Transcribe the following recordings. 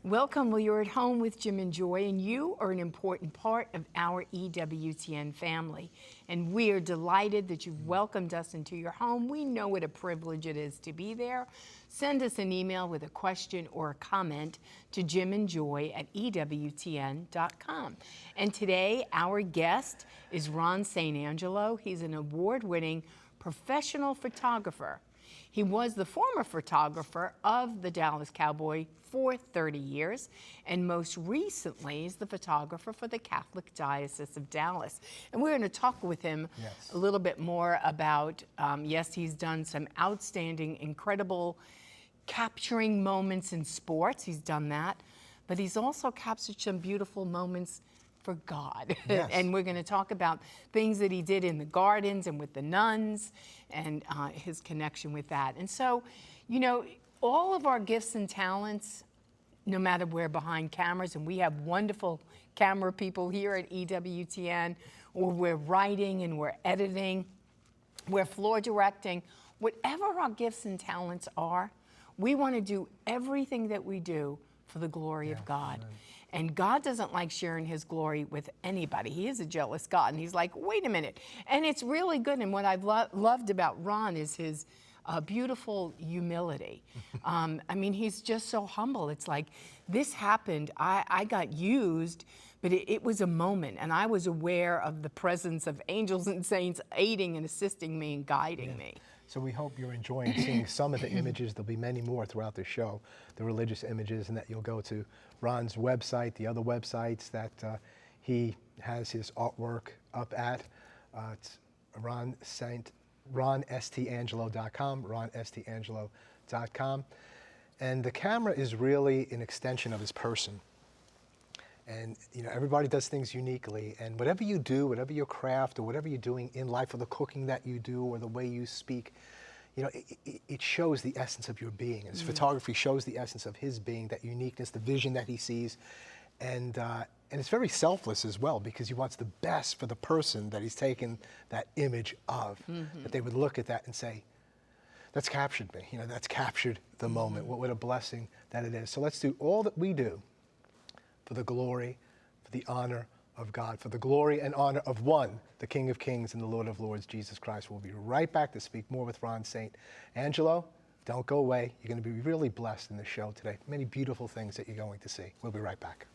Welcome. Well, you're at home with Jim and Joy, and you are an important part of our EWTN family. And we are delighted that you've welcomed us into your home. We know what a privilege it is to be there. Send us an email with a question or a comment to jimandjoy@ewtn.com. And today, our guest is Ron St. Angelo. He's an award-winning professional photographer. He was the former photographer of the Dallas Cowboy for 30 years, and most recently is the photographer for the Catholic Diocese of Dallas. And we're going to talk with him a little bit more about, yes, he's done some outstanding, incredible capturing moments in sports. He's done that, but he's also captured some beautiful moments for God. Yes. And we're going to talk about things that he did in the gardens and with the nuns and his connection with that. And so, you know, all of our gifts and talents, no matter we're behind cameras, and we have wonderful camera people here at EWTN, or we're writing and we're editing, we're floor directing, whatever our gifts and talents are, we want to do everything that we do for the glory of God. Amen. And God doesn't like sharing his glory with anybody. He is a jealous God. And he's like, wait a minute. And it's really good. And what I've loved about Ron is his beautiful humility. I mean, he's just so humble. It's like, this happened. I got used, but it was a moment. And I was aware of the presence of angels and saints aiding and assisting me and guiding me. So we hope you're enjoying seeing some of the images. There'll be many more throughout the show, the religious images, and that you'll go to Ron's website, the other websites that he has his artwork up at. It's ronstangelo.com, ronstangelo.com. And the camera is really an extension of his person. And, you know, everybody does things uniquely. And whatever you do, whatever your craft or whatever you're doing in life, or the cooking that you do or the way you speak, you know, it shows the essence of your being. And his photography shows the essence of his being, that uniqueness, the vision that he sees. And it's very selfless as well, because he wants the best for the person that he's taken that image of. That they would look at that and say, that's captured me. You know, that's captured the moment. What a blessing that it is. So let's do all that we do for the glory, for the honor of God, for the glory and honor of one, the King of Kings and the Lord of Lords, Jesus Christ. We'll be right back to speak more with Ron St. Angelo. Don't go away. You're going to be really blessed in the show today. Many beautiful things that you're going to see. We'll be right back.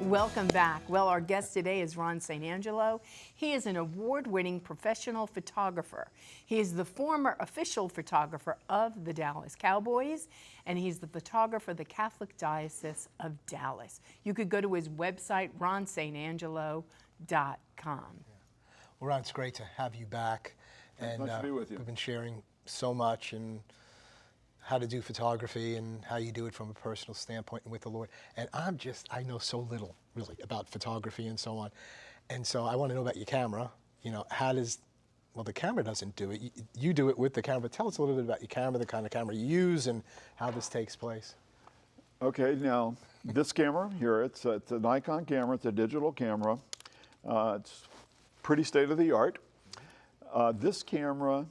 Welcome back. Well, our guest today is Ron St. Angelo. He is an award-winning professional photographer. He is the former official photographer of the Dallas Cowboys, and he's the photographer of the Catholic Diocese of Dallas. You could go to his website, ronstangelo.com. Well, Ron, it's great to have you back. And nice to be with you. We've been sharing so much and how to do photography and how you do it from a personal standpoint and with the Lord. And I know so little really about photography and so on. And so I want to know about your camera. You know, well, the camera doesn't do it. You do it with the camera. Tell us a little bit about your camera, the kind of camera you use, and how this takes place. Okay, now this camera here, it's a Nikon camera. It's a digital camera. It's pretty state of the art. This camera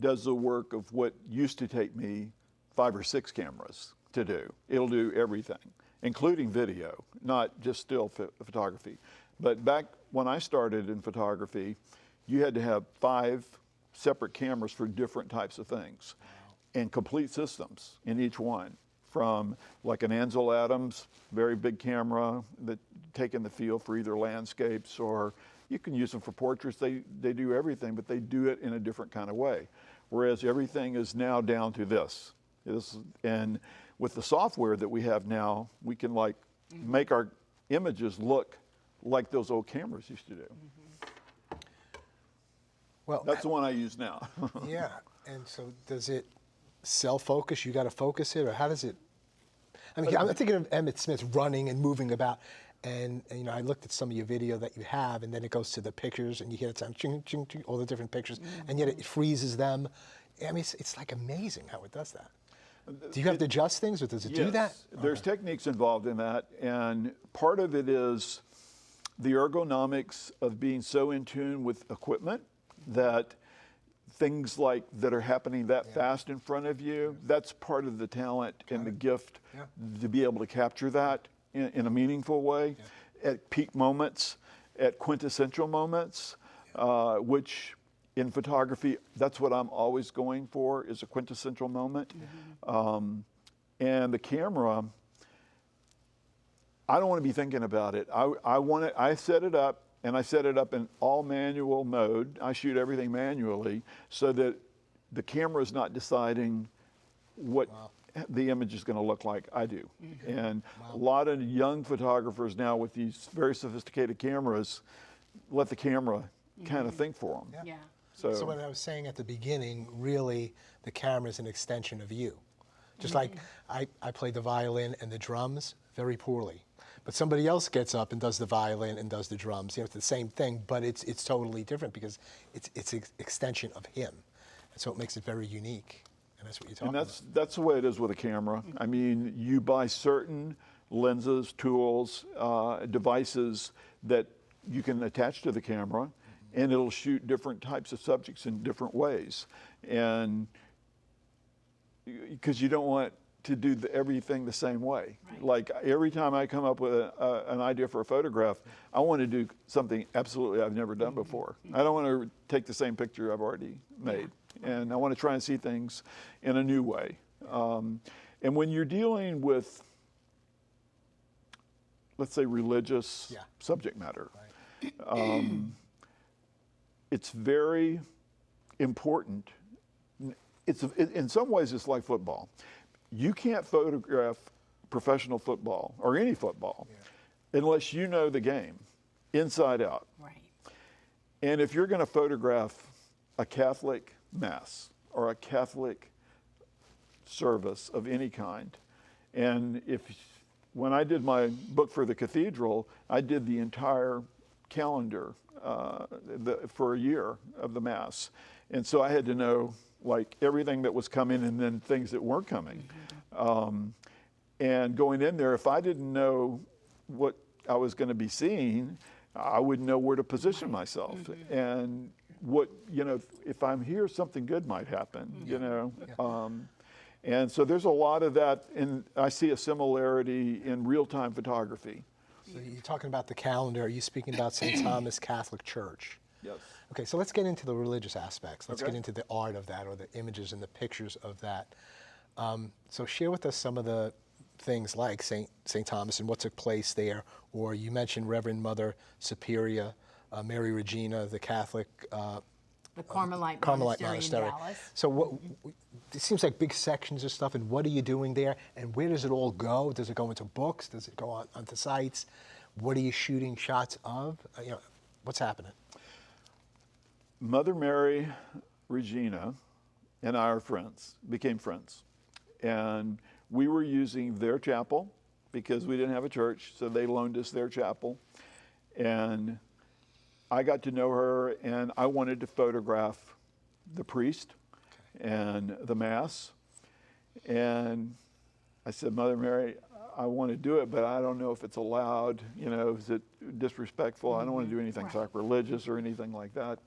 does the work of what used to take me 5 or 6 cameras to do. It'll do everything, including video, not just still photography. But back when I started in photography, you had to have 5 separate cameras for different types of things, and complete systems in each one. From like an Ansel Adams, very big camera that take in the field for either landscapes, or you can use them for portraits. They do everything, but they do it in a different kind of way. Whereas everything is now down to this. And with the software that we have now, we can like make our images look like those old cameras used to do. Well, that's the one I use now. Yeah, and so does it self-focus? You got to focus it, or how does it? I mean, I'm thinking of Emmitt Smith running and moving about, and you know, I looked at some of your video that you have, and then it goes to the pictures, and you hear it sound ching, ching, ching, all the different pictures, and yet it freezes them. I mean, it's like amazing how it does that. Do you have to adjust things, or does it do that? There's techniques involved in that, and part of it is the ergonomics of being so in tune with equipment that things like that are happening that fast in front of you, that's part of the talent and the gift to be able to capture that in a meaningful way at peak moments, at quintessential moments, which in photography, that's what I'm always going for, is a quintessential moment. And the camera, I don't want to be thinking about it. I set it up, and I set it up in all manual mode. I shoot everything manually so that the camera is not deciding what the image is going to look like. I do. And a lot of young photographers now with these very sophisticated cameras let the camera kind of think for them. Yeah. So what I was saying at the beginning, really, the camera is an extension of you. Just like I play the violin and the drums very poorly, but somebody else gets up and does the violin and does the drums. You know, it's the same thing, but it's totally different because it's an extension of him, and so it makes it very unique. And that's what you're talking about. That's the way it is with a camera. I mean, you buy certain lenses, tools, devices that you can attach to the camera, and it'll shoot different types of subjects in different ways. And because you don't want to do everything the same way. Right. Like every time I come up with an idea for a photograph, I want to do something absolutely I've never done before. I don't want to take the same picture I've already made. And I want to try and see things in a new way. And when you're dealing with, let's say, religious subject matter, it's very important. In some ways, it's like football. You can't photograph professional football or any football unless you know the game inside out. Right. And if you're going to photograph a Catholic mass or a Catholic service of any kind, and when I did my book for the cathedral, I did the entire calendar for a year of the mass. And so I had to know like everything that was coming and then things that weren't coming. And going in there, if I didn't know what I was going to be seeing, I wouldn't know where to position myself. And what, you know, if I'm here, something good might happen, you know. And so there's a lot of that, and I see a similarity in real-time photography. So you're talking about the calendar. Are you speaking about St. Thomas Catholic Church? Yes. Okay, so let's get into the religious aspects. Let's Okay. get into the art of that, or the images and the pictures of that. So share with us some of the things like St. Thomas and what took place there, or you mentioned Reverend Mother Superior, Mary Regina, the Catholic The Carmelite Monastery. in Dallas. So it seems like big sections of stuff, and what are you doing there, and where does it all go? Does it go into books? Does it go onto sites? What are you shooting shots of? You know, what's happening? Mother Mary Regina and I are friends, became friends. And we were using their chapel because we didn't have a church, so they loaned us their chapel. And I got to know her, and I wanted to photograph the priest and the Mass. And I said, Mother Mary, I want to do it, but I don't know if it's allowed. You know, is it disrespectful? I don't want to do anything sacrilegious or anything like that.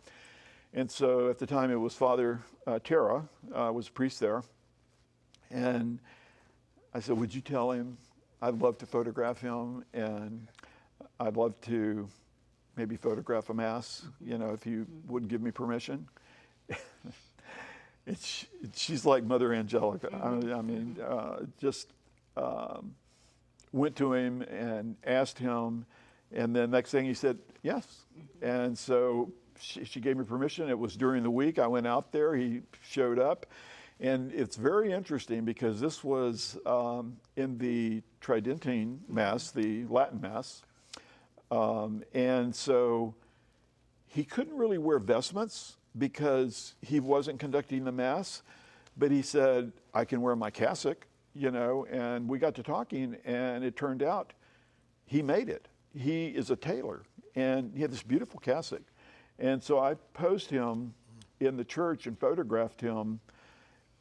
And so at the time it was Father Terra, was a priest there. And I said, would you tell him I'd love to photograph him, and I'd love to maybe photograph a Mass, you know, if you would give me permission. She's like Mother Angelica. I mean, just went to him and asked him, and then next thing he said, yes. And so she gave me permission. It was during the week. I went out there. He showed up. And it's very interesting because this was in the Tridentine Mass, the Latin Mass. And so he couldn't really wear vestments because he wasn't conducting the Mass. But he said, I can wear my cassock, you know, and we got to talking, and it turned out he made it. He is a tailor, and he had this beautiful cassock. And so I posed him in the church and photographed him,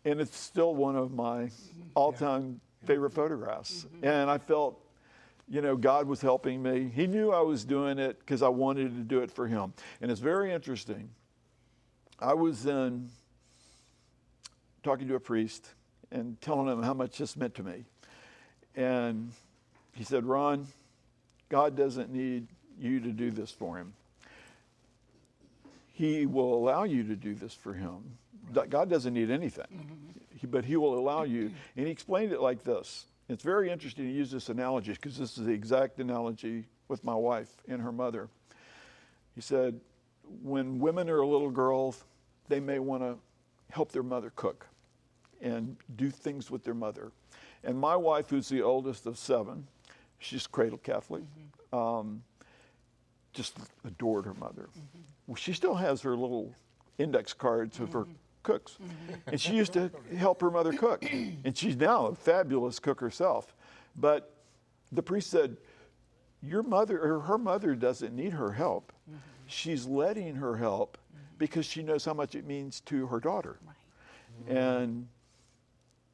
and it's still one of my all-time favorite photographs. And I felt, you know, God was helping me. He knew I was doing it because I wanted to do it for him. And it's very interesting. I was then talking to a priest and telling him how much this meant to me. And he said, Ron, God doesn't need you to do this for him. He will allow you to do this for him. God doesn't need anything, but he will allow you. And he explained it like this. It's very interesting to use this analogy because this is the exact analogy with my wife and her mother. He said, when women are little girls, they may want to help their mother cook and do things with their mother. And my wife, who's the oldest of 7, she's cradle Catholic, just adored her mother. Well, she still has her little index cards of her cooks. And she used to help her mother cook. And she's now a fabulous cook herself. But the priest said, your mother, or her mother doesn't need her help. She's letting her help because she knows how much it means to her daughter. And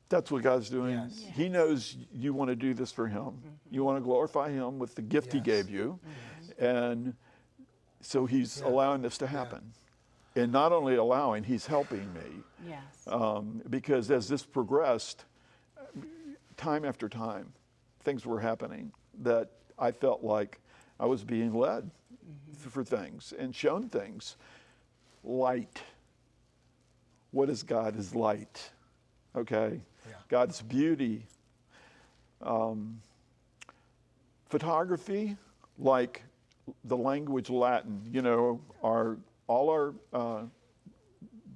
that's what God's doing. Yes. He knows you want to do this for him. You want to glorify him with the gift he gave you. And so he's allowing this to happen. And not only allowing, he's helping me. Yes. Because as this progressed, time after time, things were happening that I felt like I was being led for things and shown things. Light. What is God? Is light. Okay? Yeah. God's beauty. Photography, like the language Latin, you know, all our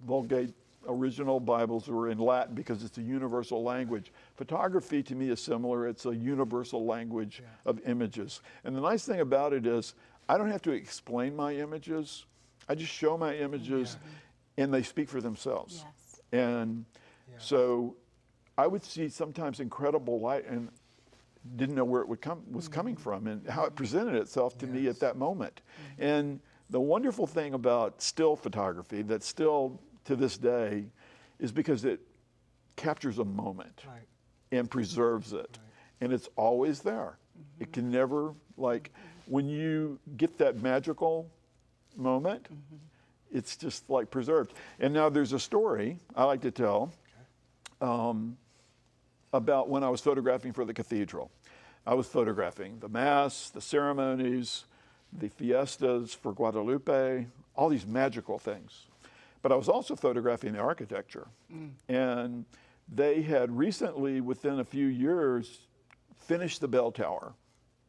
Vulgate original Bibles were in Latin because it's a universal language. Photography to me is similar. It's a universal language of images. And the nice thing about it is I don't have to explain my images. I just show my images and they speak for themselves. Yes. And so I would see sometimes incredible light and didn't know where it was coming from and how it presented itself to me at that moment. And the wonderful thing about still photography that still to this day is because it captures a moment and preserves it. And it's always there. It can never, like, when you get that magical moment, it's just like preserved. And now there's a story I like to tell about when I was photographing for the cathedral. I was photographing the Mass, the ceremonies, the fiestas for Guadalupe, all these magical things. But I was also photographing the architecture. And they had recently, within a few years, finished the bell tower.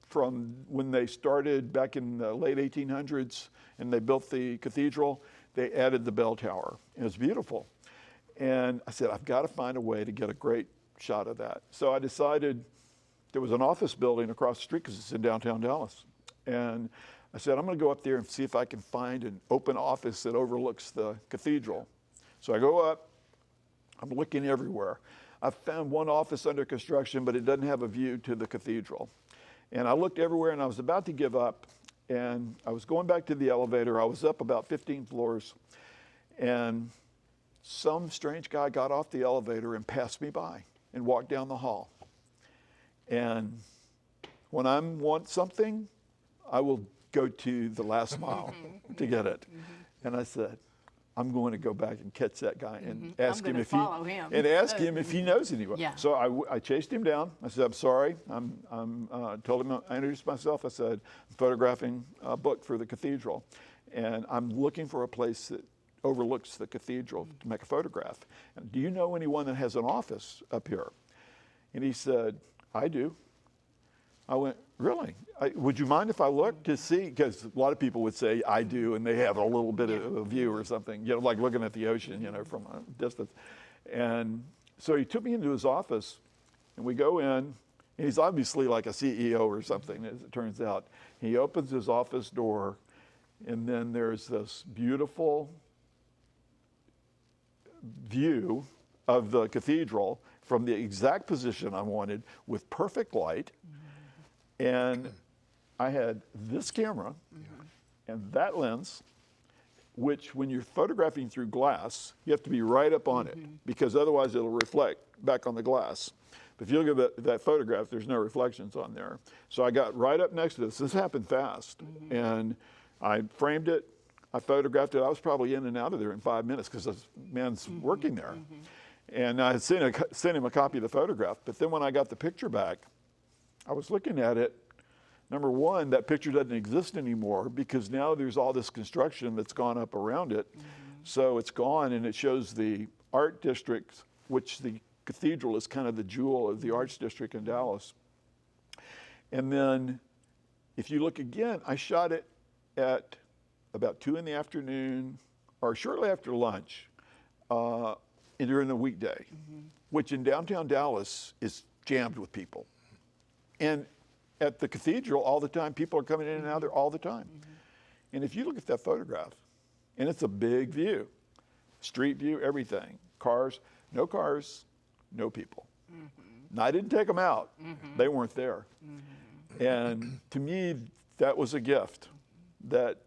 From when they started back in the late 1800s and they built the cathedral, they added the bell tower. It was beautiful. And I said, I've got to find a way to get a great shot of that. So I decided there was an office building across the street because it's in downtown Dallas. And I said, I'm going to go up there and see if I can find an open office that overlooks the cathedral. So I go up. I'm looking everywhere. I found one office under construction, but it doesn't have a view to the cathedral. And I looked everywhere, and I was about to give up. And I was going back to the elevator. I was up about 15 floors. And some strange guy got off the elevator and passed me by and walked down the hall. And when I want something, I will go to the last mile to get it. And I said, I'm going to go back and catch that guy and ask him if he knows anyone. So I chased him down. I said, I'm sorry. Told him, I introduced myself. I said, I'm photographing a book for the cathedral. And I'm looking for a place that overlooks the cathedral to make a photograph. And do you know anyone that has an office up here? And he said, I do. I went, really? Would you mind if I look to see? Because a lot of people would say, I do, and they have a little bit of a view or something, you know, like looking at the ocean, you know, from a distance. And so he took me into his office, and we go in, and he's obviously like a CEO or something, as it turns out. He opens his office door, and then there's this beautiful view of the cathedral from the exact position I wanted with perfect light. And I had this camera and that lens, which when you're photographing through glass, you have to be right up on it because otherwise it'll reflect back on the glass. But if you look at that photograph, there's no reflections on there. So I got right up next to this. This happened fast. And I framed it, I photographed it. I was probably in and out of there in 5 minutes because this man's working there. And I had sent him a copy of the photograph. But then when I got the picture back, I was looking at it. Number one, that picture doesn't exist anymore because now there's all this construction that's gone up around it. So it's gone, and it shows the art district, which the cathedral is kind of the jewel of the arts district in Dallas. And then if you look again, I shot it at about 2 in the afternoon or shortly after lunch during the weekday, which in downtown Dallas is jammed with people. And at the cathedral all the time, people are coming in and out there all the time. And if you look at that photograph, and it's a big view, street view, everything, cars, no people. And I didn't take them out. They weren't there. And to me, that was a gift that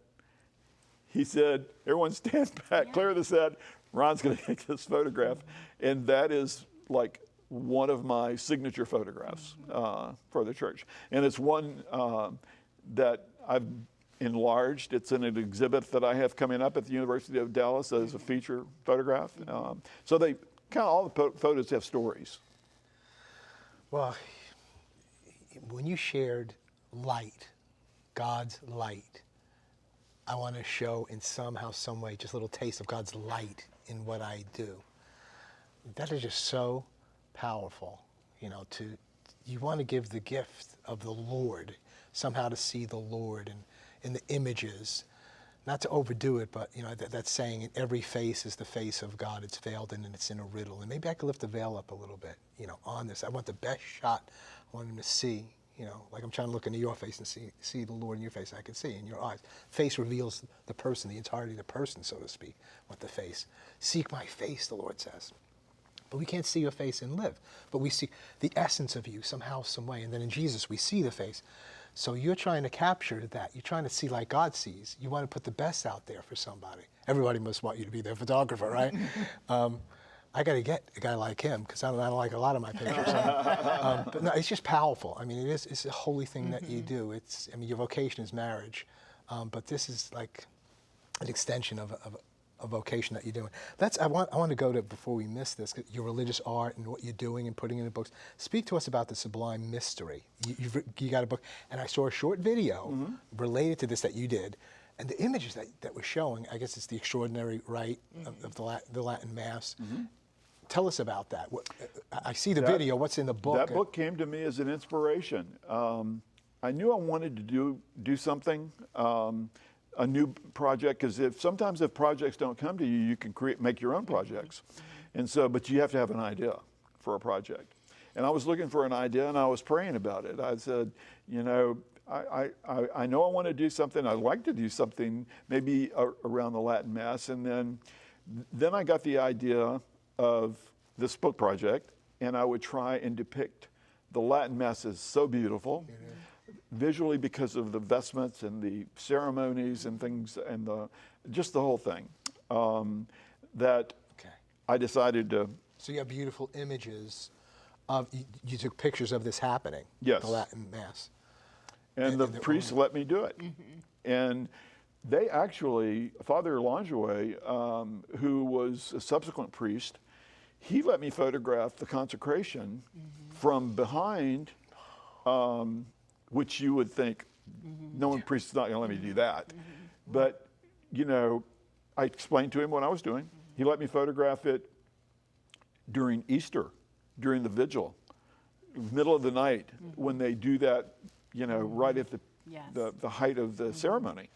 he said, everyone stand back, clear the set. Ron's going to take this photograph. And that is like one of my signature photographs for the church. And it's one that I've enlarged. It's in an exhibit that I have coming up at the University of Dallas as a feature photograph. So they kind of, all the photos have stories. Well, when you shared light, God's light, I want to show in somehow, some way, just a little taste of God's light in what I do. That is just so powerful, you know, you want to give the gift of the Lord, somehow to see the Lord in the images, not to overdo it, but, you know, that saying, in every face is the face of God, it's veiled in and it's in a riddle. And maybe I could lift the veil up a little bit, you know, on this. I want the best shot. I want him to see, you know, like I'm trying to look into your face and see the Lord in your face. I can see in your eyes. Face reveals the person, the entirety of the person, so to speak, with the face. Seek my face, the Lord says. But we can't see your face and live. But we see the essence of you somehow, some way. And then in Jesus, we see the face. So you're trying to capture that. You're trying to see like God sees. You want to put the best out there for somebody. Everybody must want you to be their photographer, right? I got to get a guy like him because I don't like a lot of my pictures. But no, it's just powerful. I mean, it's a holy thing that you do. I mean, your vocation is marriage. But this is like an extension of a vocation that you're doing. I want to go to, before we miss this, your religious art and what you're doing and putting in the books. Speak to us about the Sublime Mystery. You got a book, and I saw a short video related to this that you did, and the images that were showing, I guess it's the extraordinary rite of the Latin Mass. Tell us about that. I see the video. What's in the book? That book came to me as an inspiration. I knew I wanted to do something. A new project, because sometimes if projects don't come to you, you can make your own projects. And so, but you have to have an idea for a project. And I was looking for an idea and I was praying about it. I said, you know, I know I want to do something. I'd like to do something maybe around the Latin Mass. And then I got the idea of this book project, and I would try and depict the Latin Mass as so beautiful. Visually, because of the vestments and the ceremonies and things and just the whole thing, that I decided to. So you have beautiful images of, you took pictures of this happening. Yes. The Latin Mass. And the priests let me do it. And they actually, Father Langlois, who was a subsequent priest, he let me photograph the consecration from behind, which you would think, no one priest is not going to let me do that. But, you know, I explained to him what I was doing. He let me photograph it during Easter, during the vigil, middle of the night, when they do that, you know, right at the height of the ceremony.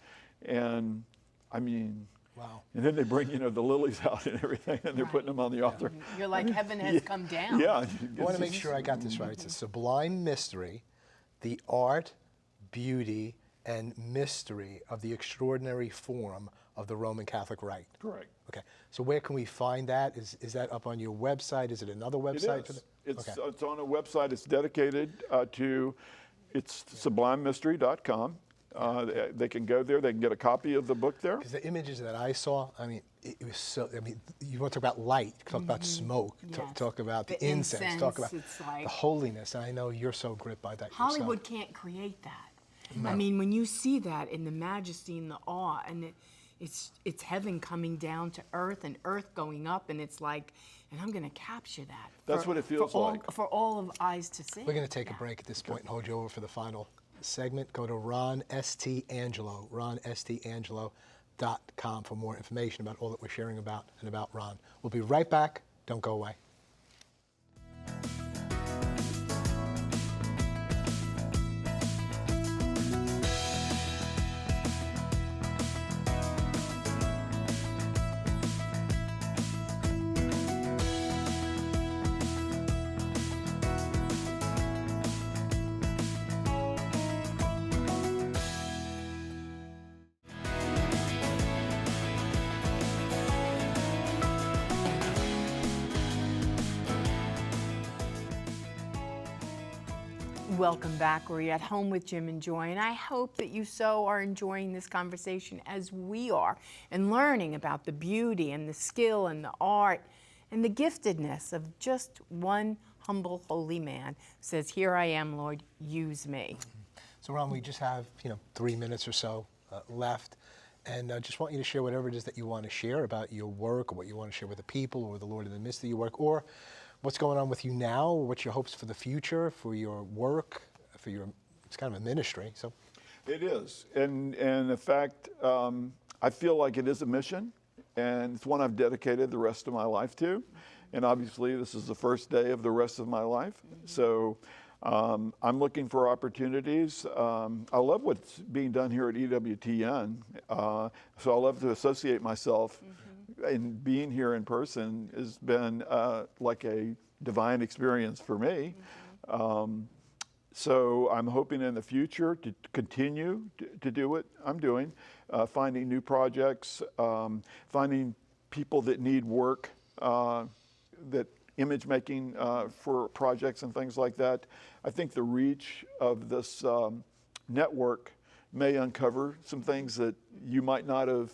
And I mean, wow. And then they bring, you know, the lilies out and everything, and they're putting them on the altar. You're like, heaven has come down. I want to make sure I got this right. It's a Sublime Mystery, the art, beauty, and mystery of the extraordinary form of the Roman Catholic Rite. Correct. Okay. So where can we find that? Is that up on your website? Is it another website? It is. Okay. It's on a website. It's dedicated to, it's sublimemystery.com. They can go there. They can get a copy of the book there. Because the images that I saw, I mean, it was so, I mean, you want to talk about light, talk about smoke, Yes. talk about the incense, talk about the holiness. And I know you're so gripped by that Hollywood yourself. can't create that. I mean, when you see that in the majesty and the awe, and it's heaven coming down to earth and earth going up, and it's like, and I'm going to capture that. That's what it feels like. For all of eyes to see. We're going to take a break at this point and hold you over for the final segment. Go to Ron S.T. Angelo, ronstangelo.com for more information about all that we're sharing about and about Ron. We'll be right back. Don't go away. Welcome back. We're at home with Jim and Joy, and I hope that you so are enjoying this conversation as we are and learning about the beauty and the skill and the art and the giftedness of just one humble, holy man who says, "Here I am, Lord, use me." So Ron, we just have 3 minutes or so left, and I just want you to share whatever it is that you want to share about your work, or what you want to share with the people, or the Lord in the midst of your work, or what's going on with you now, or what's your hopes for the future, for your work, for your, it's kind of a ministry, so. It is, and in fact, I feel like it is a mission, and it's one I've dedicated the rest of my life to, and obviously this is the first day of the rest of my life, so I'm looking for opportunities. I love what's being done here at EWTN, so I love to associate myself, and being here in person has been like a divine experience for me. So I'm hoping in the future to continue to do what I'm doing, finding new projects, finding people that need work, that image making for projects and things like that. I think the reach of this network may uncover some things that you might not have,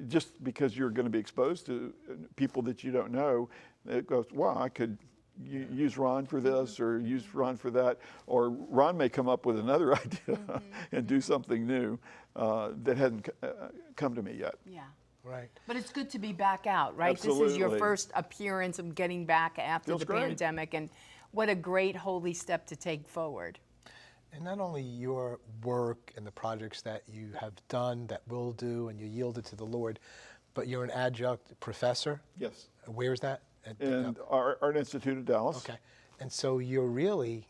just because you're going to be exposed to people that you don't know. It goes, wow, I could use Ron for this, or use Ron for that, or Ron may come up with another idea and do something new that hadn't come to me yet. Yeah. Right. But it's good to be back out, right? Absolutely. This is your first appearance of getting back after Feels the great. pandemic, and what a great holy step to take forward. And not only your work and the projects that you have done, that will do, and you yielded to the Lord, but you're an adjunct professor. Yes. Where's that? In Art Institute of Dallas. Okay. And so you're really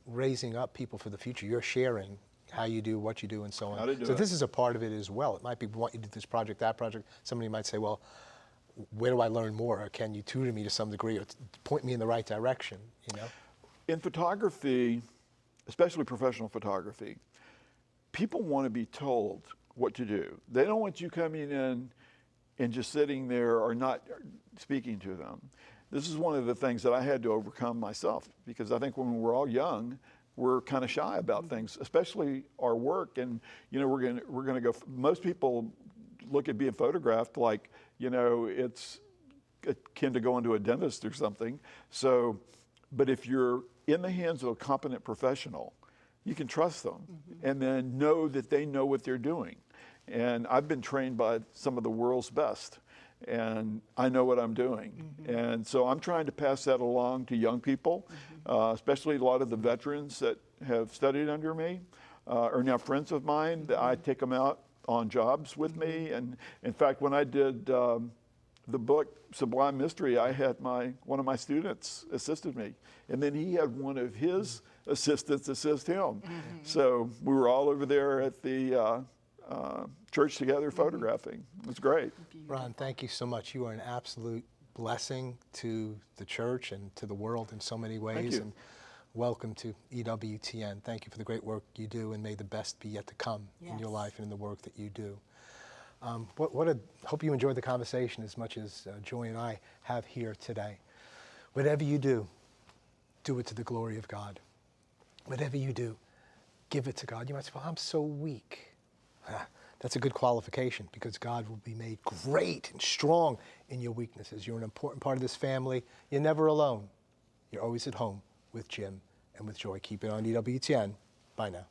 raising up people for the future. You're sharing how you do, what you do, and so on. How to do so it. this is a part of it as well. It might be, we want you to do this project, that project. Somebody might say, well, where do I learn more? Or can you tutor me to some degree, or point me in the right direction, In photography, especially professional photography, people want to be told what to do. They don't want you coming in and just sitting there or not speaking to them. This is one of the things that I had to overcome myself, because I think when we're all young, we're kind of shy about things, especially our work. And we're gonna go. Most people look at being photographed like it's akin to going to a dentist or something. So, but if you're in the hands of a competent professional, you can trust them, and then know that they know what they're doing. And I've been trained by some of the world's best, and I know what I'm doing. And so I'm trying to pass that along to young people, especially a lot of the veterans that have studied under me are now friends of mine. I take them out on jobs with me. And in fact, when I did the book Sublime Mystery, I had one of my students assisted me, and then he had one of his assistants assist him. So we were all over there at the church together photographing. It was great. Ron, thank you so much. You are an absolute blessing to the church and to the world in so many ways. Thank you. And welcome to EWTN. Thank you for the great work you do, and may the best be yet to come in your life and in the work that you do. Hope you enjoyed the conversation as much as Joy and I have here today. Whatever you do it to the glory of God. Whatever you do, give it to God. You might say, well, I'm so weak. That's a good qualification, because God will be made great and strong in your weaknesses. You're an important part of this family. You're never alone. You're always at home with Jim and with Joy. Keep it on EWTN. Bye now.